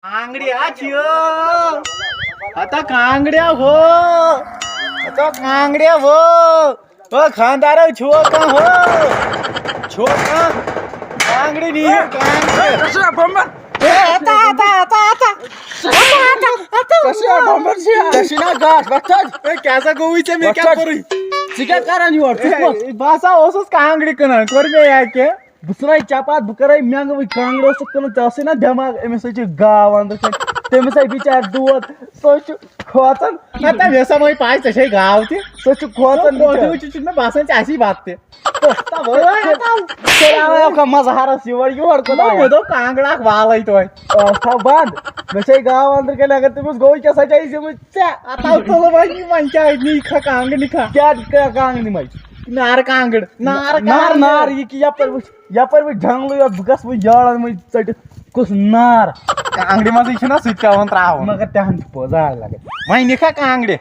कांगड्या आता कांगड्या हो आता कांगड्या हो खानदार छो का हो छो का कांगड़ी नहीं कांगड़ी कशा बंबर आता आता आता आता कशा बंबर कशी ना गाठ बच्चा कैसा गोवीचे मी क्या करू चिकन करा नहीं और बासा ओसस कांगड़ी कना कर में या के बुसराई चापात बुकराई म्यांग वही कांगड़ो से कनो चासे ना दिमाग एमस छ गाव अंदर तेमस बिचार दोत सोच खोतन आता वैसा मैं पास तसे गाव ते सोच खोतन बोलते में बासन चासी बात ते तब चला का मजा हारा सिवर योर को मैं तो कांगड़ा वालाई तो था बंद वैसे गाव अंदर के लगे तुम गोई क्या सजाई से मुझसे आता तो भाई मन क्या नहीं खा कांग नहीं खा क्या कांग नहीं मैं नार कांगड़ नार नार ये कि या पर भी ढंग लो बगस वो यार मैं चट कुछ नार कांगड़ी में से ना स्विच का वंत राव मगर त्यान पोजा लगे मैं नहीं खा कांगड़े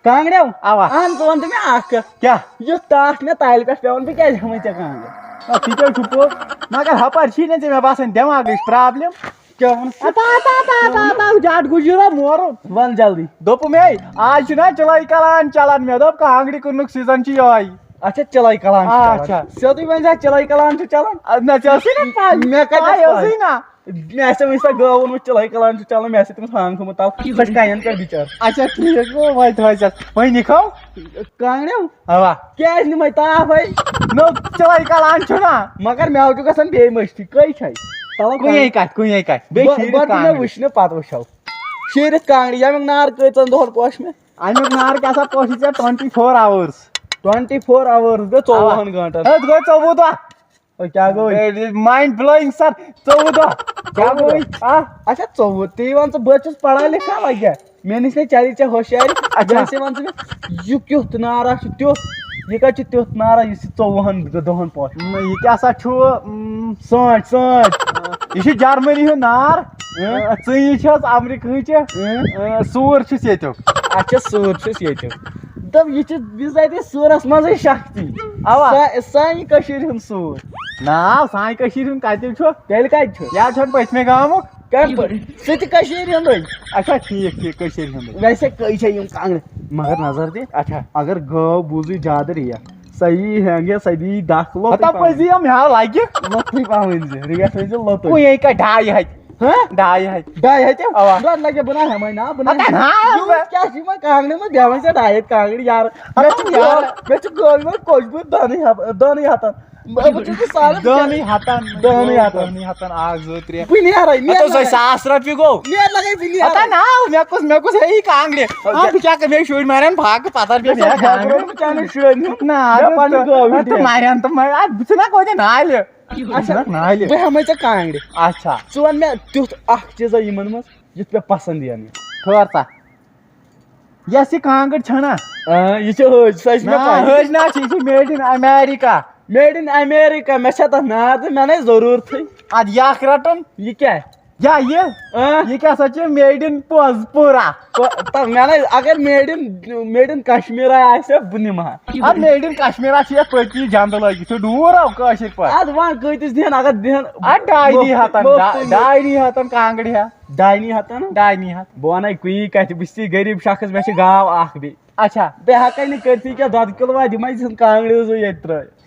कांगड़े आवा आन तो अंत में आख क्या यो ताक ने ताल पे पेवन पे क्या हम ते कांगड़े ठीक है छुपो मगर हपर छीने से मैं बासन दिमाग इस प्रॉब्लम क्या आता जाट गुजरा मोर वन जल्दी दोप में आज ना चलाई कलान चलन में दोप कांगड़ी कुनुक सीजन ची आई अच्छा चलाई कलान अच्छा सदी बन जा चलाई कलान चलन ना चलसी ना मैं का ऐसे ना मैं ऐसे मिसा गाव में चलाई कलान चलन मैं ऐसे तुम सांग को बताओ बस कायन कर विचार अच्छा ठीक है वो भाई तो चल मैं नहीं खाऊं कांगड़े हवा क्या नहीं मैं ता भाई नो चलाई कलान छना मगर मैं आउट कसन बे मस्ती कई छै तला कोई काट बे बट मैं वुशने पात वशाव शीरत कांगड़ी या में नार कयतन दोहर पोश में आमी नार कैसा पोशी 24 आवर्स 24 आवर्स गो 54 घंटा गो 14 और क्या गो माइंड ब्लोइंग सर 14 क्या गो अच्छा 14 ती वन से बचस पढ़ा लिखा लग गया मैंने से चारी चे होशियारी अच्छा से वन से यु क्योत नारा छ त्यो ये का छ त्यो नारा इस 54 दोहन पोश ये क्या सा छु साठ ये जर्मनी हो नार ची अमेरिका चे सूर अच्छा सूर ये दब ये बिजाते सूरस मज शक्ति अवा सानी कशीर हन सूर ना सानी कशीर हन कत तेल कत या पचमे गामुक कशीर हन अच्छा ठीक कशीर हन वैसे कई छे कांगड़ मगर नजर दे अच्छा अगर गौ बूझी ज्यादा रिया सही हैंगे सही दाखलो पता पजी हम यहाँ लागे लथी पावन से रिया से जो लतो कोई एक का ढाई है हां ढाई है ते डर लगे बना है मैं ना बना क्या सी मैं कांगड़े में देवन से ढाई कांगड़ी यार मैं तो गोल में कुछ भी दानी हाथा दानी हाथन आग जोत्रे बिनी आ रही तो 100 रुपये गो नेट लगे बिनी पता ना मैं कुछ है ही कांगड़े आप क्या कर मैं शोर मारन भाग पता भी मैं कांगड़े में चाने शोर ना पानी गो तो मारन तो मैं आज बिना कोई ना ले अच्छा ना ले बे हमें कांगड़े अच्छा सोन में तुत अख चीज यमन मस जिस पे पसंद यानी थोड़ा ये सी कांगड़ छना ये छ सच में हज ना छी मेड इन अमेरिका मैं छता ना तो मैंने जरूर थी आज याक रटन ये क्या है या ये क्या सच है मेड इन पोजपुरा तब मैंने अगर मेड इन कश्मीर आसे बुनिमा अब मेड इन कश्मीर आसे पति जंद लगी तो दूर आओ कशिर पर आज वहां कइतिस दिन अगर दिन डाइनी हाथन कांगड़ी है डाइनी हाथन डाइनी हाथ बोना कुई कत बिस्ती गरीब शख्स में गाव आख भी अच्छा बे हक करती क्या 10 किलो दिमाई कांगड़ी जो ये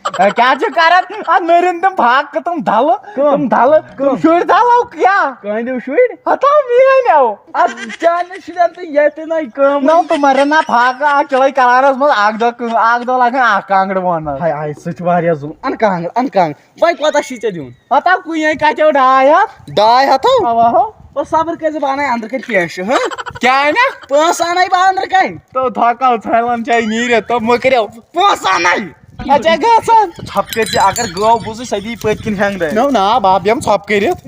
क्या करत आज मेरे तुम भाग तुम धल तुम शुर धलो क्या कहने शुर हटाओ मेरे ने आओ अब जाने शिदन तो ये तो नहीं काम ना तुम्हारे ना भाग आ चलाई करारस मत आग दो लगे आ कांगड़ बन हाय सच वारिया जुम अन कांगड़ भाई कोता शीचे दिउन हटाओ कुई का चो डाय हतो अब हो और सबर के जबाना अंदर के पेश हां क्या है ना पैसा नहीं बा अंदर के तो थका छैलन चाहिए नहीं रे तो मकरे पैसा नहीं अच्छा गसन छपके अगर गौ बुझ सदी पतकिन हैंग दे ना बाप हम छप करित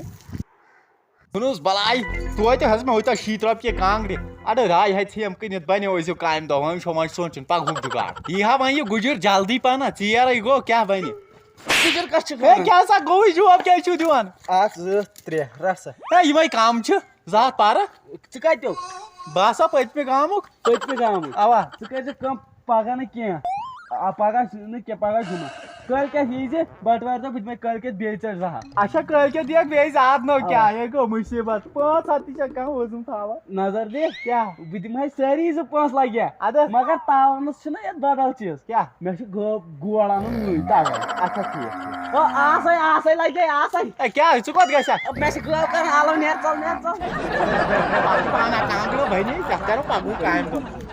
सुनुस बलाई तो हज में होता 100 रुपये कांगड़े अरे राय है थेम कनित बने ओइसो कायम दो हम छो सोचन पग हुक दुगार यहा वही गुजर जल्दी पाना चेयर गो क्या बने गुजर कछ है क्या सा गोई जो अब क्या छु दिवान 1 2 3 रस है ये काम छ जात पार च कत्यो बासा पतमे गामुक आवा च कम पगा न किया پگہ نہٕ پگہ جمعہ کٲلکٮ۪تھ ییٖزِ بٹوارِ دۄہ بہٕ دِمے کٲلکٮ۪تھ بیٚیہِ ژےٚ 2 ہتھ اچھا کٲلکٮ۪تھ دِکھ بیٚیہِ 2 نو کیٛاہ یے گوٚو مُصیٖبت 5 ہتھ تہِ چھا کانٛہہ وزُم تھاوان نظر دِ کیٛاہ بہٕ دِمہے سٲری 2-5 لگیا اَدٕ مگر تاونس چھُنہ یتھ بدل چیٖز کیٛاہ مےٚ چھُ گوڑ اَنُن وٕنۍ تگان اچھا ٹھیٖک آسے لگے آسے کیٛاہ ژٕ کوٚت گژھکھ مےٚ چھِ گٲو کران حالو نیر ژل پانہ کانٛگرِ بنے ژےٚ کرو پگہٕے کامہِ دۄہ